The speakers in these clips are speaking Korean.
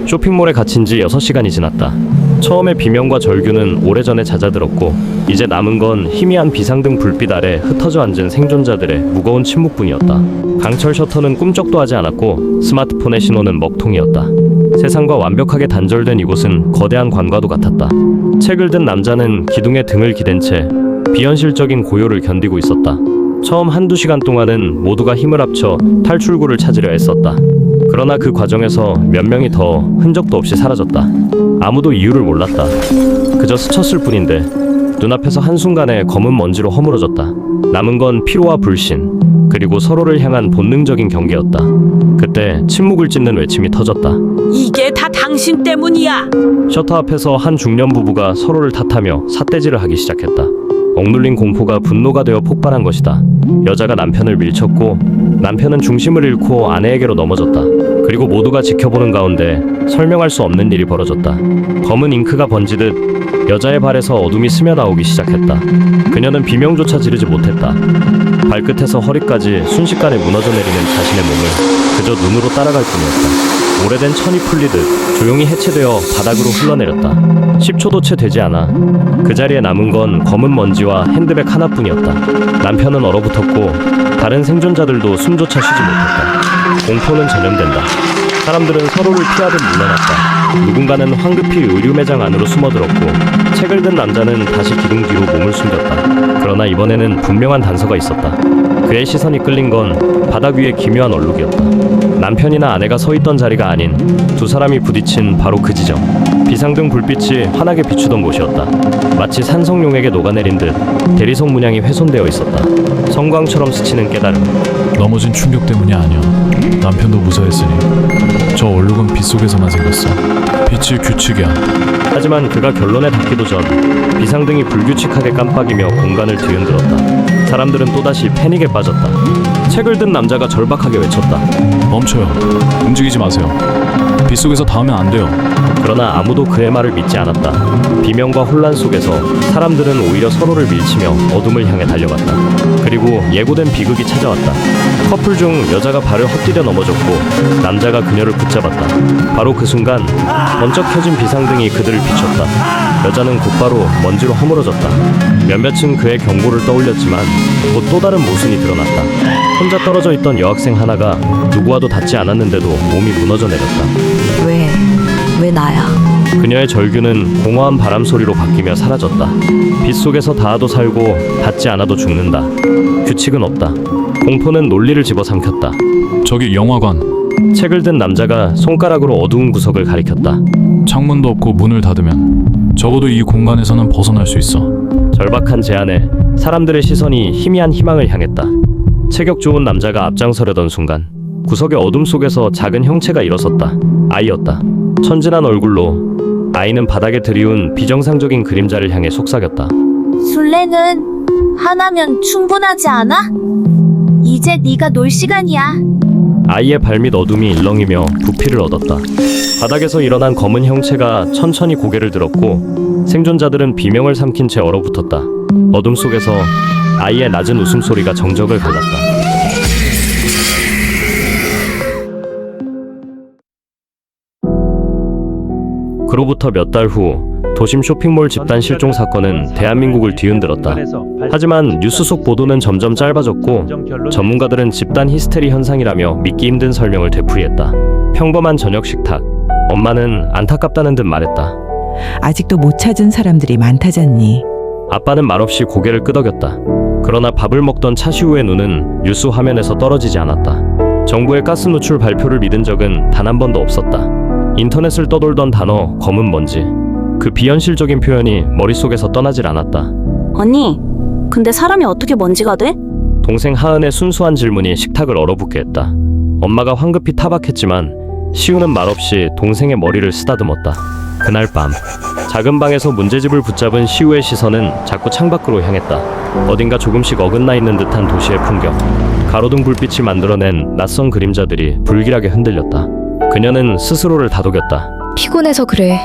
쇼핑몰에 갇힌 지 6시간이 지났다. 처음에 비명과 절규는 오래전에 잦아들었고 이제 남은 건 희미한 비상등 불빛 아래 흩어져 앉은 생존자들의 무거운 침묵뿐이었다. 강철 셔터는 꿈쩍도 하지 않았고 스마트폰의 신호는 먹통이었다. 세상과 완벽하게 단절된 이곳은 거대한 관과도 같았다. 책을 든 남자는 기둥에 등을 기댄 채 비현실적인 고요를 견디고 있었다. 처음 한두 시간 동안은 모두가 힘을 합쳐 탈출구를 찾으려 애썼다. 그러나 그 과정에서 몇 명이 더 흔적도 없이 사라졌다. 아무도 이유를 몰랐다. 그저 스쳤을 뿐인데 눈앞에서 한순간에 검은 먼지로 허물어졌다. 남은 건 피로와 불신, 그리고 서로를 향한 본능적인 경계였다. 그때 침묵을 찢는 외침이 터졌다. 이게 다 당신 때문이야. 셔터 앞에서 한 중년 부부가 서로를 탓하며 삿대질을 하기 시작했다. 억눌린 공포가 분노가 되어 폭발한 것이다. 여자가 남편을 밀쳤고 남편은 중심을 잃고 아내에게로 넘어졌다. 그리고 모두가 지켜보는 가운데 설명할 수 없는 일이 벌어졌다. 검은 잉크가 번지듯 여자의 발에서 어둠이 스며나오기 시작했다. 그녀는 비명조차 지르지 못했다. 발끝에서 허리까지 순식간에 무너져 내리는 자신의 몸을 그저 눈으로 따라갈 뿐이었다. 오래된 천이 풀리듯 조용히 해체되어 바닥으로 흘러내렸다. 10초도 채 되지 않아 그 자리에 남은 건 검은 먼지와 핸드백 하나뿐이었다. 남편은 얼어붙었고 다른 생존자들도 숨조차 쉬지 못했다. 공포는 전염된다. 사람들은 서로를 피하듯 물러났다. 누군가는 황급히 의류 매장 안으로 숨어들었고 책을 든 남자는 다시 기둥 뒤로 몸을 숨겼다. 그러나 이번에는 분명한 단서가 있었다. 그의 시선이 끌린 건 바닥 위의 기묘한 얼룩이었다. 남편이나 아내가 서 있던 자리가 아닌 두 사람이 부딪힌 바로 그 지점. 비상등 불빛이 환하게 비추던 곳이었다. 마치 산성용에게 녹아내린 듯 대리석 문양이 훼손되어 있었다. 성광처럼 스치는 깨달음. 넘어진 충격 때문이 아니야. 남편도 무사했으니. 저 얼룩은 빛 속에서만 생겼어. 빛이 규칙이야. 하지만 그가 결론에 닿기도 전 비상등이 불규칙하게 깜빡이며 공간을 뒤흔들었다. 사람들은 또다시 패닉에 빠졌다. 책을 든 남자가 절박하게 외쳤다. 멈춰요. 움직이지 마세요. 빛 속에서 닿으면 안 돼요. 그러나 아무도 그의 말을 믿지 않았다. 비명과 혼란 속에서 사람들은 오히려 서로를 밀치며 어둠을 향해 달려갔다. 그리고 예고된 비극이 찾아왔다. 커플 중 여자가 발을 헛디뎌 넘어졌고 남자가 그녀를 붙잡았다. 바로 그 순간 번쩍 켜진 비상등이 그들을 비췄다. 여자는 곧바로 먼지로 허물어졌다. 몇몇은 그의 경고를 떠올렸지만 곧 또 다른 모순이 드러났다. 혼자 떨어져 있던 여학생 하나가 누구와도 닿지 않았는데도 몸이 무너져 내렸다. 왜 나야? 그녀의 절규는 공허한 바람 소리로 바뀌며 사라졌다. 빛 속에서 닿아도 살고 닿지 않아도 죽는다. 규칙은 없다. 공포는 논리를 집어삼켰다. 저기 영화관. 책을 든 남자가 손가락으로 어두운 구석을 가리켰다. 창문도 없고 문을 닫으면 적어도 이 공간에서는 벗어날 수 있어. 절박한 제안에 사람들의 시선이 희미한 희망을 향했다. 체격 좋은 남자가 앞장서려던 순간 구석의 어둠 속에서 작은 형체가 일어섰다. 아이였다. 천진한 얼굴로 아이는 바닥에 들이운 비정상적인 그림자를 향해 속삭였다. 술래는 하나면 충분하지 않아? 이제 네가 놀 시간이야. 아이의 발밑 어둠이 일렁이며 부피를 얻었다. 바닥에서 일어난 검은 형체가 천천히 고개를 들었고 생존자들은 비명을 삼킨 채 얼어붙었다. 어둠 속에서 아이의 낮은 웃음소리가 정적을 갈랐다. 그로부터 몇 달 후 도심 쇼핑몰 집단 실종 사건은 대한민국을 뒤흔들었다. 하지만 뉴스 속 보도는 점점 짧아졌고 전문가들은 집단 히스테리 현상이라며 믿기 힘든 설명을 되풀이했다. 평범한 저녁 식탁. 엄마는 안타깝다는 듯 말했다. 아직도 못 찾은 사람들이 많다잖니. 아빠는 말없이 고개를 끄덕였다. 그러나 밥을 먹던 차시우의 눈은 뉴스 화면에서 떨어지지 않았다. 정부의 가스 누출 발표를 믿은 적은 단 한 번도 없었다. 인터넷을 떠돌던 단어 검은 먼지. 그 비현실적인 표현이 머릿속에서 떠나질 않았다. 언니, 근데 사람이 어떻게 먼지가 돼? 동생 하은의 순수한 질문이 식탁을 얼어붙게 했다. 엄마가 황급히 타박했지만 시우는 말없이 동생의 머리를 쓰다듬었다. 그날 밤 작은 방에서 문제집을 붙잡은 시우의 시선은 자꾸 창밖으로 향했다. 어딘가 조금씩 어긋나 있는 듯한 도시의 풍경. 가로등 불빛이 만들어낸 낯선 그림자들이 불길하게 흔들렸다. 그녀는 스스로를 다독였다. 피곤해서 그래.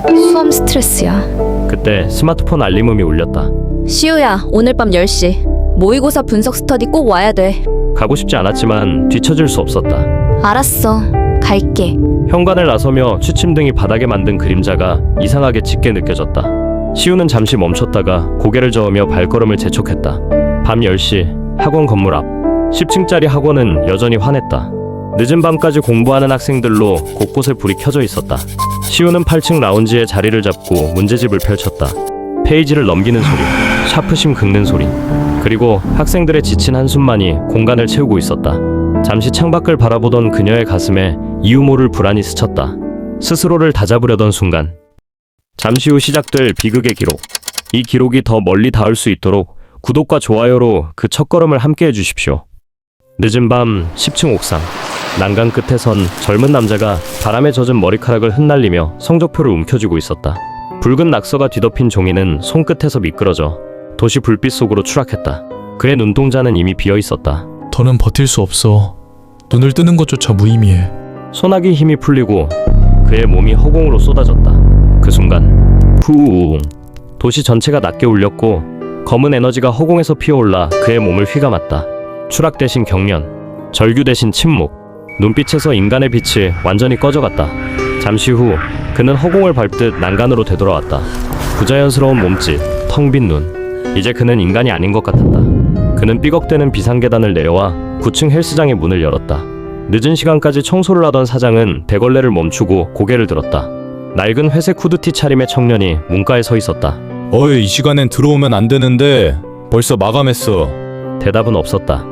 수험 스트레스야. 그때 스마트폰 알림음이 울렸다. 시우야, 오늘 밤 10시 모의고사 분석 스터디 꼭 와야 돼. 가고 싶지 않았지만 뒤처질 수 없었다. 알았어, 갈게. 현관을 나서며 취침등이 바닥에 만든 그림자가 이상하게 짙게 느껴졌다. 시우는 잠시 멈췄다가 고개를 저으며 발걸음을 재촉했다. 밤 10시 학원 건물 앞 10층짜리 학원은 여전히 환했다. 늦은 밤까지 공부하는 학생들로 곳곳에 불이 켜져 있었다. 시우는 8층 라운지에 자리를 잡고 문제집을 펼쳤다. 페이지를 넘기는 소리, 샤프심 긁는 소리, 그리고 학생들의 지친 한숨만이 공간을 채우고 있었다. 잠시 창밖을 바라보던 그녀의 가슴에 이유 모를 불안이 스쳤다. 스스로를 다잡으려던 순간 잠시 후 시작될 비극의 기록. 이 기록이 더 멀리 닿을 수 있도록 구독과 좋아요로 그 첫걸음을 함께 해주십시오. 늦은 밤 10층 옥상 난간 끝에선 젊은 남자가 바람에 젖은 머리카락을 흩날리며 성적표를 움켜쥐고 있었다. 붉은 낙서가 뒤덮인 종이는 손끝에서 미끄러져 도시 불빛 속으로 추락했다. 그의 눈동자는 이미 비어 있었다. 더는 버틸 수 없어. 눈을 뜨는 것조차 무의미해. 소나기 힘이 풀리고 그의 몸이 허공으로 쏟아졌다. 그 순간 후웅 도시 전체가 낮게 울렸고 검은 에너지가 허공에서 피어올라 그의 몸을 휘감았다. 추락 대신 경련, 절규 대신 침묵, 눈빛에서 인간의 빛이 완전히 꺼져갔다. 잠시 후 그는 허공을 밟듯 난간으로 되돌아왔다. 부자연스러운 몸짓, 텅 빈 눈. 이제 그는 인간이 아닌 것 같았다. 그는 삐걱대는 비상계단을 내려와 9층 헬스장의 문을 열었다. 늦은 시간까지 청소를 하던 사장은 대걸레를 멈추고 고개를 들었다. 낡은 회색 후드티 차림의 청년이 문가에 서 있었다. 어이, 이 시간엔 들어오면 안 되는데 벌써 마감했어. 대답은 없었다.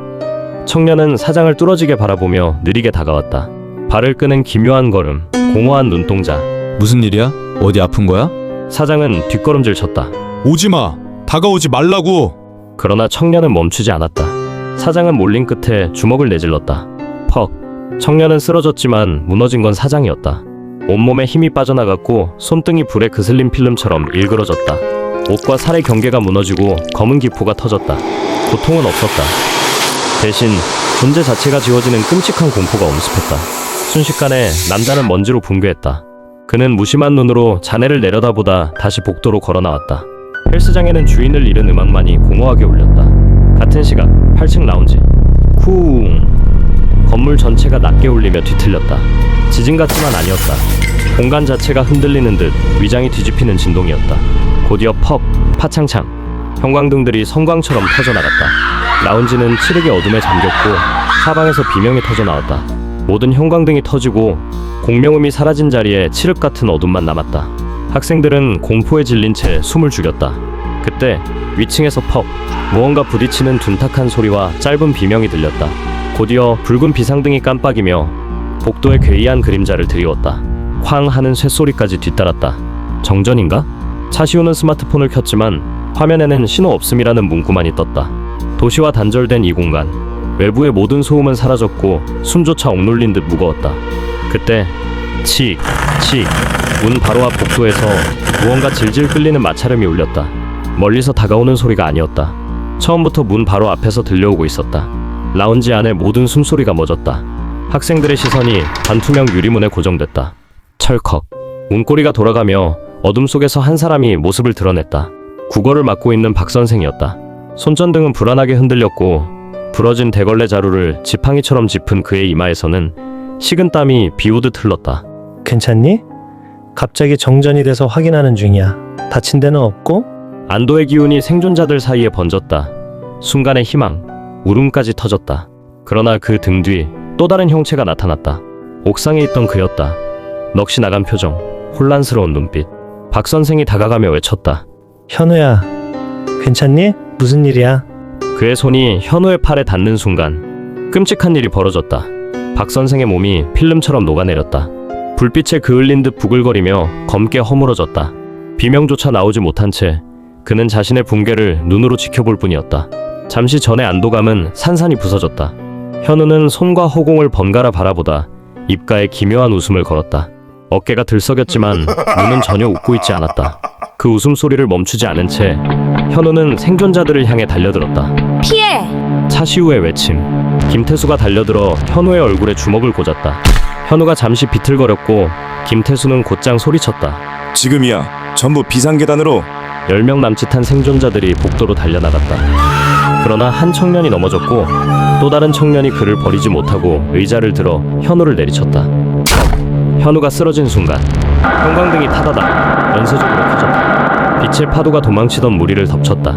청년은 사장을 뚫어지게 바라보며 느리게 다가왔다. 발을 끄는 기묘한 걸음, 공허한 눈동자. 무슨 일이야? 어디 아픈 거야? 사장은 뒷걸음질 쳤다. 오지 마. 다가오지 말라고. 그러나 청년은 멈추지 않았다. 사장은 몰린 끝에 주먹을 내질렀다. 퍽. 청년은 쓰러졌지만 무너진 건 사장이었다. 온몸에 힘이 빠져나갔고 손등이 불에 그슬린 필름처럼 일그러졌다. 옷과 살의 경계가 무너지고 검은 기포가 터졌다. 고통은 없었다. 대신 존재 자체가 지워지는 끔찍한 공포가 엄습했다. 순식간에 남자는 먼지로 붕괴했다. 그는 무심한 눈으로 자네를 내려다보다 다시 복도로 걸어나왔다. 헬스장에는 주인을 잃은 음악만이 공허하게 울렸다. 같은 시각 8층 라운지. 쿵. 건물 전체가 낮게 울리며 뒤틀렸다. 지진 같지만 아니었다. 공간 자체가 흔들리는 듯 위장이 뒤집히는 진동이었다. 곧이어 퍽, 파창창, 형광등들이 성광처럼 터져나갔다. 라운지는 칠흑의 어둠에 잠겼고 사방에서 비명이 터져나왔다. 모든 형광등이 터지고 공명음이 사라진 자리에 칠흑 같은 어둠만 남았다. 학생들은 공포에 질린 채 숨을 죽였다. 그때 위층에서 퍽, 무언가 부딪히는 둔탁한 소리와 짧은 비명이 들렸다. 곧이어 붉은 비상등이 깜빡이며 복도의 괴이한 그림자를 드리웠다. 쾅 하는 쇳소리까지 뒤따랐다. 정전인가? 차시우는 스마트폰을 켰지만 화면에는 신호 없음이라는 문구만이 떴다. 도시와 단절된 이 공간, 외부의 모든 소음은 사라졌고 숨조차 억눌린 듯 무거웠다. 그때 칙, 칙, 문 바로 앞 복도에서 무언가 질질 끌리는 마찰음이 울렸다. 멀리서 다가오는 소리가 아니었다. 처음부터 문 바로 앞에서 들려오고 있었다. 라운지 안의 모든 숨소리가 멎었다. 학생들의 시선이 반투명 유리문에 고정됐다. 철컥. 문고리가 돌아가며 어둠 속에서 한 사람이 모습을 드러냈다. 국어를 맡고 있는 박 선생이었다. 손전등은 불안하게 흔들렸고 부러진 대걸레 자루를 지팡이처럼 짚은 그의 이마에서는 식은 땀이 비오듯 흘렀다. 괜찮니? 갑자기 정전이 돼서 확인하는 중이야. 다친 데는 없고? 안도의 기운이 생존자들 사이에 번졌다. 순간의 희망, 울음까지 터졌다. 그러나 그 등 뒤 또 다른 형체가 나타났다. 옥상에 있던 그였다. 넋이 나간 표정, 혼란스러운 눈빛. 박 선생이 다가가며 외쳤다. 현우야, 괜찮니? 무슨 일이야? 그의 손이 현우의 팔에 닿는 순간 끔찍한 일이 벌어졌다. 박 선생의 몸이 필름처럼 녹아내렸다. 불빛에 그을린 듯 부글거리며 검게 허물어졌다. 비명조차 나오지 못한 채 그는 자신의 붕괴를 눈으로 지켜볼 뿐이었다. 잠시 전의 안도감은 산산이 부서졌다. 현우는 손과 허공을 번갈아 바라보다 입가에 기묘한 웃음을 걸었다. 어깨가 들썩였지만 눈은 전혀 웃고 있지 않았다. 그 웃음소리를 멈추지 않은 채 현우는 생존자들을 향해 달려들었다. 피해! 차시우의 외침. 김태수가 달려들어 현우의 얼굴에 주먹을 꽂았다. 현우가 잠시 비틀거렸고 김태수는 곧장 소리쳤다. 지금이야. 전부 비상계단으로. 10명 남짓한 생존자들이 복도로 달려나갔다. 그러나 한 청년이 넘어졌고 또 다른 청년이 그를 버리지 못하고 의자를 들어 현우를 내리쳤다. 현우가 쓰러진 순간 형광등이 타다닥 연쇄적으로 켜졌다. 빛의 파도가 도망치던 무리를 덮쳤다.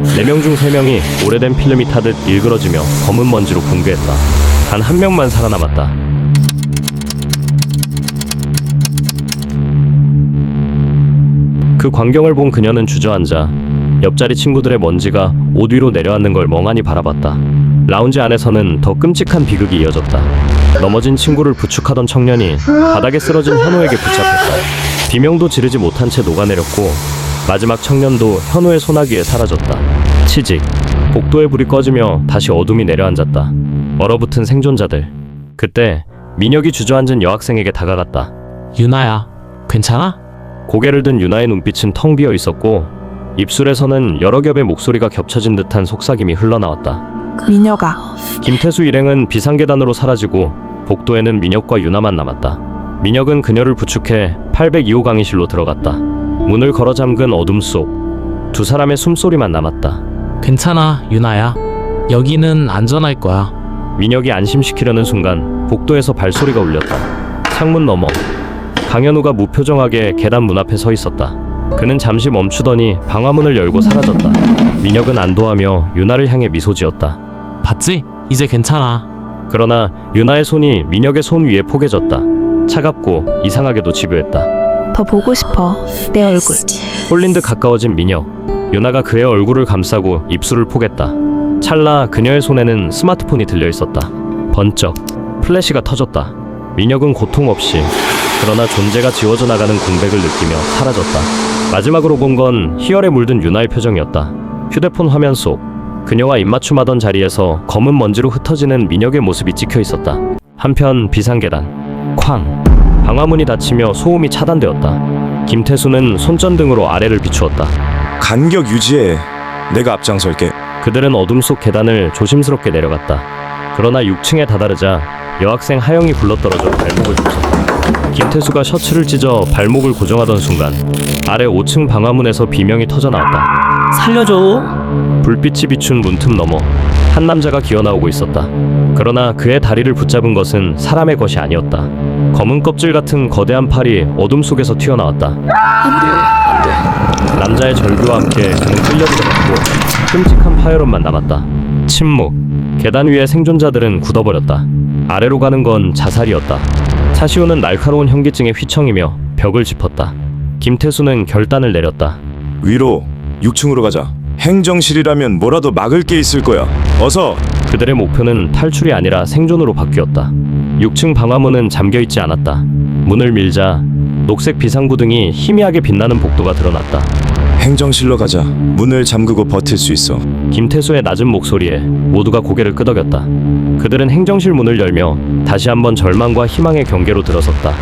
4명 중 3명이 오래된 필름이 타듯 일그러지며 검은 먼지로 붕괴했다. 단 한 명만 살아남았다. 그 광경을 본 그녀는 주저앉아 옆자리 친구들의 먼지가 옷 위로 내려앉는 걸 멍하니 바라봤다. 라운지 안에서는 더 끔찍한 비극이 이어졌다. 넘어진 친구를 부축하던 청년이 바닥에 쓰러진 현우에게 붙잡혔다. 비명도 지르지 못한 채 녹아내렸고 마지막 청년도 현우의 소나기에 사라졌다. 치직, 복도의 불이 꺼지며 다시 어둠이 내려앉았다. 얼어붙은 생존자들. 그때 민혁이 주저앉은 여학생에게 다가갔다. 유나야, 괜찮아? 고개를 든 유나의 눈빛은 텅 비어 있었고 입술에서는 여러 겹의 목소리가 겹쳐진 듯한 속삭임이 흘러나왔다. 민혁아, 김태수 일행은 비상계단으로 사라지고 복도에는 민혁과 유나만 남았다. 민혁은 그녀를 부축해 802호 강의실로 들어갔다. 문을 걸어 잠근 어둠 속 두 사람의 숨소리만 남았다. 괜찮아, 유나야. 여기는 안전할 거야. 민혁이 안심시키려는 순간 복도에서 발소리가 울렸다. 창문 너머 강현우가 무표정하게 계단 문 앞에 서 있었다. 그는 잠시 멈추더니 방화문을 열고 사라졌다. 민혁은 안도하며 유나를 향해 미소 지었다. 봤지? 이제 괜찮아. 그러나 유나의 손이 민혁의 손 위에 포개졌다. 차갑고 이상하게도 집요했다. 더 보고 싶어. 내 얼굴. 홀린 듯 가까워진 민혁. 유나가 그의 얼굴을 감싸고 입술을 포겠다. 찰나 그녀의 손에는 스마트폰이 들려 있었다. 번쩍 플래시가 터졌다. 민혁은 고통 없이 그러나 존재가 지워져 나가는 공백을 느끼며 사라졌다. 마지막으로 본 건 희열에 물든 유나의 표정이었다. 휴대폰 화면 속 그녀와 입맞춤하던 자리에서 검은 먼지로 흩어지는 민혁의 모습이 찍혀 있었다. 한편 비상계단 쾅 방화문이 닫히며 소음이 차단되었다. 김태수는 손전등으로 아래를 비추었다. 간격 유지해. 내가 앞장설게. 그들은 어둠 속 계단을 조심스럽게 내려갔다. 그러나 6층에 다다르자 여학생 하영이 굴러떨어져 발목을 다쳤다. 김태수가 셔츠를 찢어 발목을 고정하던 순간 아래 5층 방화문에서 비명이 터져나왔다. 살려줘. 불빛이 비춘 문틈 너머 한 남자가 기어나오고 있었다. 그러나 그의 다리를 붙잡은 것은 사람의 것이 아니었다. 검은 껍질 같은 거대한 팔이 어둠 속에서 튀어나왔다. 남자의 절규와 함께 그는 끌려 들어갔고 끔찍한 파열음만 남았다. 침묵. 계단 위의 생존자들은 굳어버렸다. 아래로 가는 건 자살이었다. 차시호는 날카로운 현기증에 휘청이며 벽을 짚었다. 김태수는 결단을 내렸다. 위로 6층으로 가자. 행정실이라면 뭐라도 막을 게 있을 거야. 어서. 그들의 목표는 탈출이 아니라 생존으로 바뀌었다. 6층 방화문은 잠겨있지 않았다. 문을 밀자 녹색 비상구등이 희미하게 빛나는 복도가 드러났다. 행정실로 가자. 문을 잠그고 버틸 수 있어. 김태수의 낮은 목소리에 모두가 고개를 끄덕였다. 그들은 행정실 문을 열며 다시 한번 절망과 희망의 경계로 들어섰다.